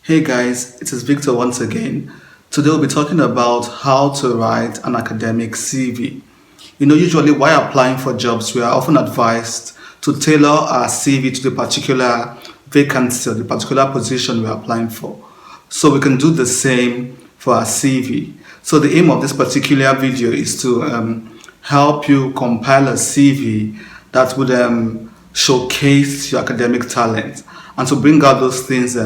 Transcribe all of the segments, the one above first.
Hey guys, it is Victor once again. Today we'll be talking about how to write an academic CV. Usually while applying for jobs, we are often advised to tailor our CV to the particular vacancy or the particular position we're applying for. So we can do the same for our CV. So the aim of this particular video is to help you compile a CV that would showcase your academic talent and to bring out those things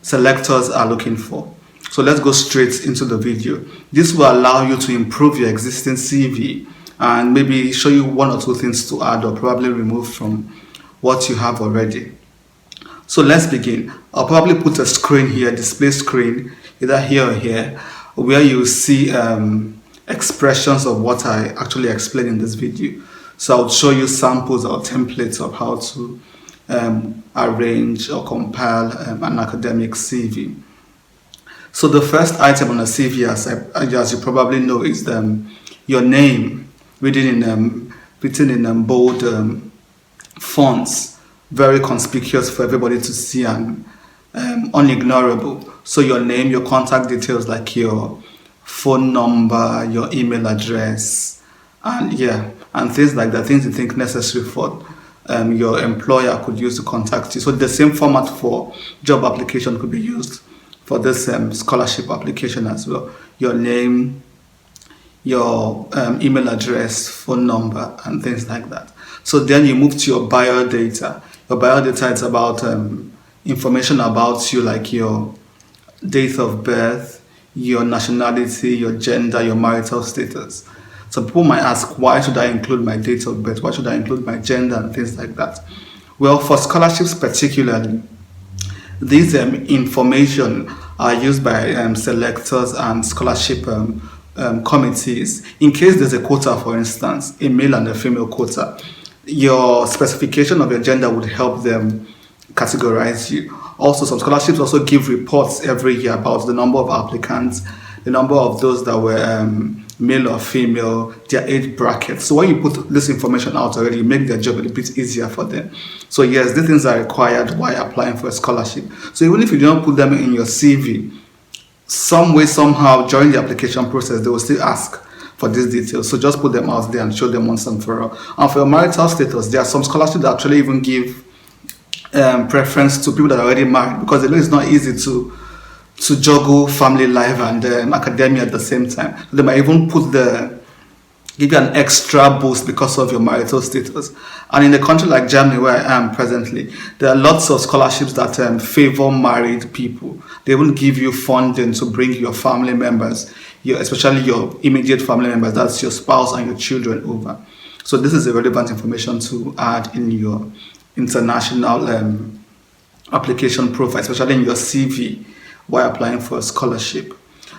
selectors are looking for. So let's go straight into the video. This will allow you to improve your existing CV and maybe show you one or two things to add or probably remove from what you have already. So let's begin. I'll probably put a screen here, display screen, either here or here, where you see expressions of what I actually explained in this video. So I'll show you samples or templates of how to arrange or compile an academic CV. So the first item on a CV, as you probably know, is your name, written in bold fonts, very conspicuous for everybody to see and unignorable. So your name, your contact details like your phone number, your email address, and things like that, things you think necessary for your employer could use to contact you. So the same format for job application could be used for this scholarship application as well. Your name, your email address, phone number, and things like that. So then you move to your biodata. Your biodata is about information about you, like your date of birth, your nationality, your gender, your marital status. So people might ask, why should I include my date of birth? Why should I include my gender and things like that? Well, for scholarships particularly, these information are used by selectors and scholarship committees. In case there's a quota, for instance, a male and a female quota, your specification of your gender would help them categorize you. Also, some scholarships also give reports every year about the number of applicants, the number of those that were male or female, their age bracket. So when you put this information out already, you make their job a little bit easier for them. So yes, these things are required while applying for a scholarship. So even if you don't put them in your CV, some way, somehow, during the application process, they will still ask for these details. So just put them out there and show them once and for all. And for your marital status, there are some scholarships that actually even give preference to people that are already married, because they know it's not easy to juggle family life and academia at the same time. They might even give you an extra boost because of your marital status. And in a country like Germany, where I am presently, there are lots of scholarships that favor married people. They will give you funding to bring your family members, especially your immediate family members, that's your spouse and your children, over. So this is a relevant information to add in your international application profile, especially in your CV while applying for a scholarship.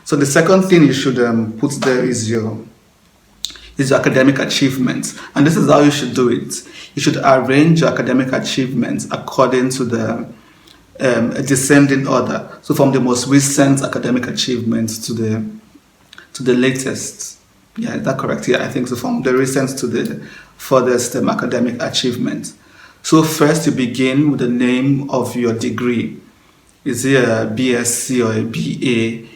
So the second thing you should put there is your academic achievements, and this is how you should do it. You should arrange your academic achievements according to the descending order. So from the most recent academic achievements to the latest. Yeah, is that correct? Yeah, I think so. From the recent to the furthest academic achievement. So first you begin with the name of your degree. Is it a BSc or a BA?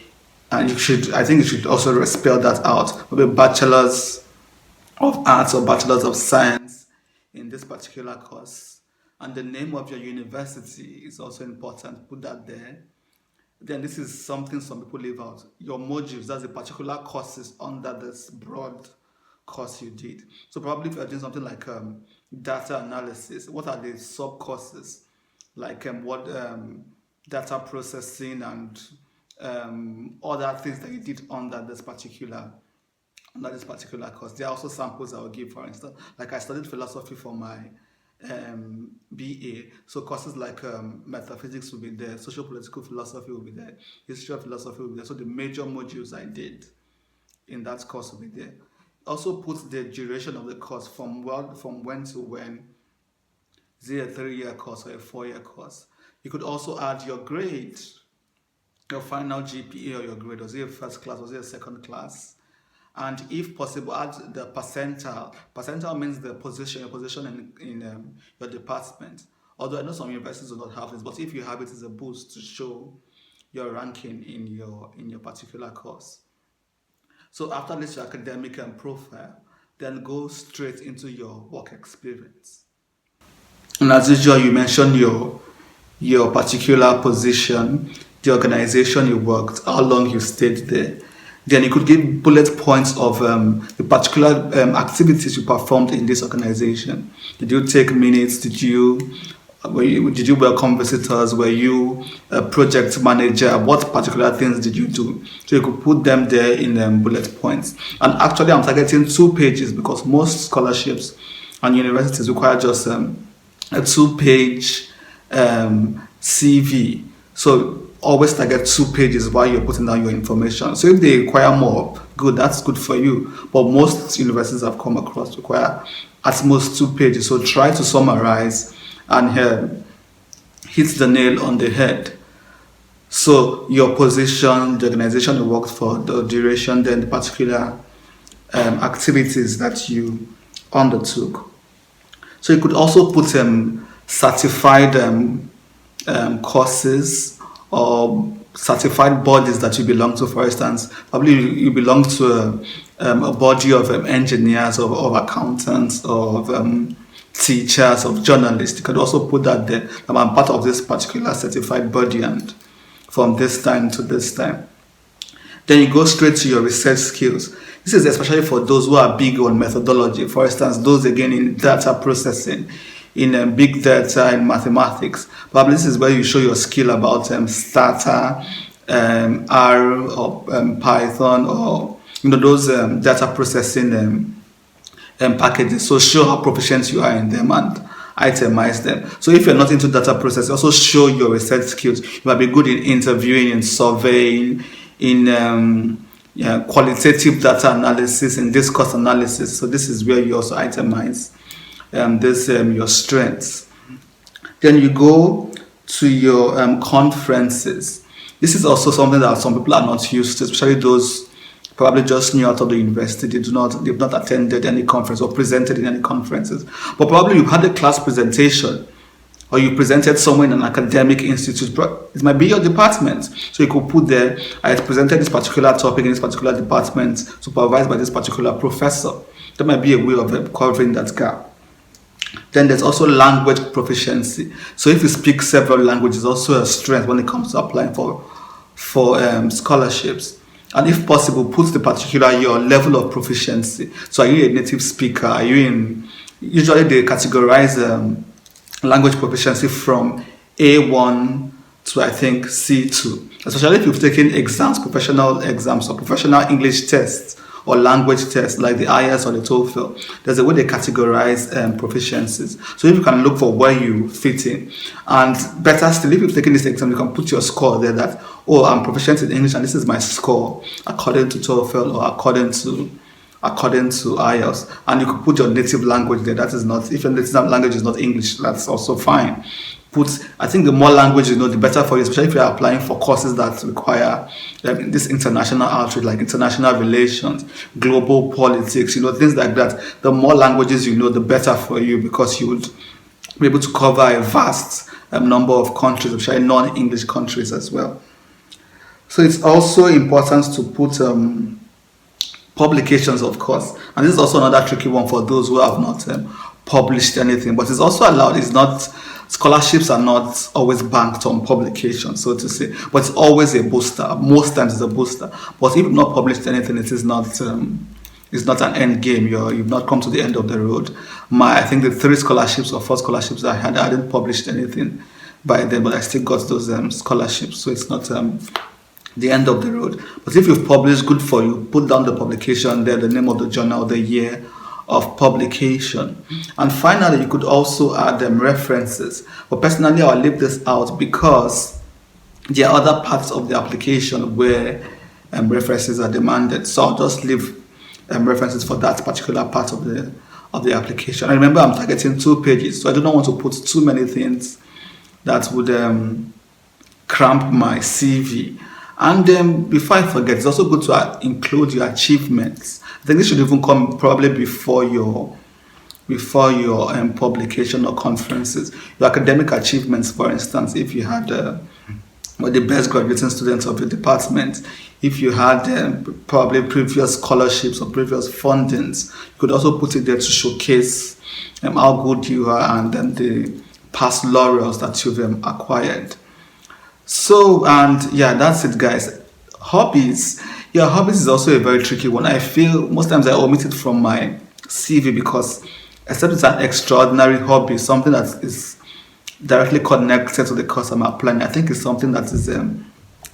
And I think you should also spell that out. Maybe Bachelor's of Arts or Bachelor's of Science in this particular course. And the name of your university is also important. Put that there. Then this is something some people leave out. Your modules, that's the particular courses under this broad course you did. So probably if you're doing something like data analysis, what are the sub courses? Like what data processing and other things that you did under this particular course. There are also samples I will give. For instance, like I studied philosophy for my BA, so courses like metaphysics will be there, social political philosophy will be there, history of philosophy will be there. So the major modules I did in that course will be there. Also put the duration of the course from when to when. Is it a 3-year course or a 4-year course? You could also add your grade, your final GPA or your grade. Was it a first class? Was it a second class? And if possible, add the percentile. Percentile means your position in your department. Although I know some universities do not have this, but if you have it, it's a boost to show your ranking in your particular course. So after this your academic and profile, then go straight into your work experience. And as usual, you mention your particular position, the organization you worked, how long you stayed there. Then you could give bullet points of the particular activities you performed in this organization. Did you take minutes? Did you welcome visitors? Were you a project manager? What particular things did you do? So you could put them there in bullet points. And actually, I'm targeting 2 pages because most scholarships and universities require just a 2-page CV. So always target 2 pages while you're putting down your information. So if they require more, good, that's good for you. But most universities I've come across require at most 2 pages. So try to summarize and hit the nail on the head. So your position, the organization you worked for, the duration, then the particular activities that you undertook. So you could also put certified courses or certified bodies that you belong to. For instance, probably you belong to a body of engineers or of accountants or of teachers, of journalists. You could also put that there. I'm part of this particular certified body and from this time to this time. Then you go straight to your research skills. This is especially for those who are big on methodology. For instance, those again in data processing, in big data, in mathematics. Probably this is where you show your skill about Stata, R, or Python, or those data processing packages. So show how proficient you are in them and itemize them. So if you're not into data processing, also show your research skills. You might be good in interviewing, in surveying, in qualitative data analysis, in discourse analysis. So this is where you also itemize your strengths. Then you go to your conferences. This is also something that some people are not used to, especially those probably just new out of the university. They've not attended any conference or presented in any conferences. But probably you've had a class presentation or you presented somewhere in an academic institute. It might be your department. So you could put there, I presented this particular topic in this particular department, supervised by this particular professor. That might be a way of covering that gap. Then there's also language proficiency. So if you speak several languages, also a strength when it comes to applying for scholarships. And if possible, put the particular your level of proficiency. So are you a native speaker? Usually they categorize language proficiency from A1 to I think C2. Especially if you've taken professional exams or professional English tests or language tests like the IELTS or the TOEFL. There's a way they categorize proficiencies. So if you can look for where you fit in. And better still, if you've taken this exam, you can put your score there that, I'm proficient in English and this is my score according to TOEFL or according to IELTS. And you could put your native language there. That is not, if your native language is not English, that's also fine. I think the more language you know, the better for you, especially if you're applying for courses that require this international outreach, like international relations, global politics, things like that. The more languages you know, the better for you, because you would be able to cover a vast number of countries, especially non-English countries as well. So it's also important to put publications, of course. And this is also another tricky one for those who have not published anything, but it's also allowed. Scholarships are not always banked on publication, so to say, but it's always a booster. Most times it's a booster. But if you've not published anything, it is not it's not an end game. You've not come to the end of the road. I think the 3 scholarships or 4 scholarships I had, I didn't publish anything by then, but I still got those scholarships. So it's not the end of the road. But if you've published, good for you. Put down the publication there, the name of the journal, the year of publication. And finally, you could also add references. But personally, I'll leave this out because there are other parts of the application where references are demanded. So I'll just leave references for that particular part of the application. And remember, I'm targeting 2 pages, so I do not want to put too many things that would cramp my CV. And before I forget, it's also good to include your achievements. I think this should even come probably before your publication or conferences. Your academic achievements, for instance, if you had were the best graduating students of your department. If you had probably previous scholarships or previous fundings, you could also put it there to showcase how good you are and then the past laurels that you've acquired. So, and yeah, that's it, guys. Hobbies. Yeah, hobbies is also a very tricky one. I feel most times I omit it from my CV because, except it's an extraordinary hobby, something that is directly connected to the course I'm applying, I think it's something that is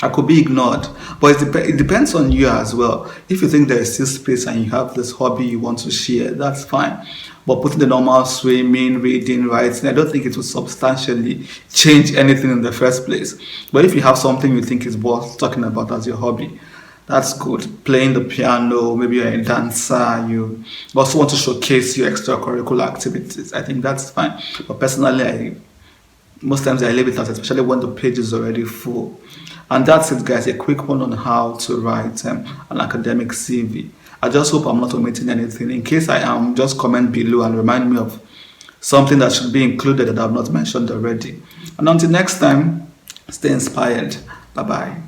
I could be ignored. But it depends on you as well. If you think there is still space and you have this hobby you want to share, that's fine. But putting the normal swimming, reading, writing, I don't think it will substantially change anything in the first place. But if you have something you think is worth talking about as your hobby, that's good. Playing the piano, maybe you're a dancer, you also want to showcase your extracurricular activities. I think that's fine. But personally, most times I leave it out, especially when the page is already full. And that's it, guys. A quick one on how to write an academic CV. I just hope I'm not omitting anything. In case I am, just comment below and remind me of something that should be included that I've not mentioned already. And until next time, stay inspired. Bye bye.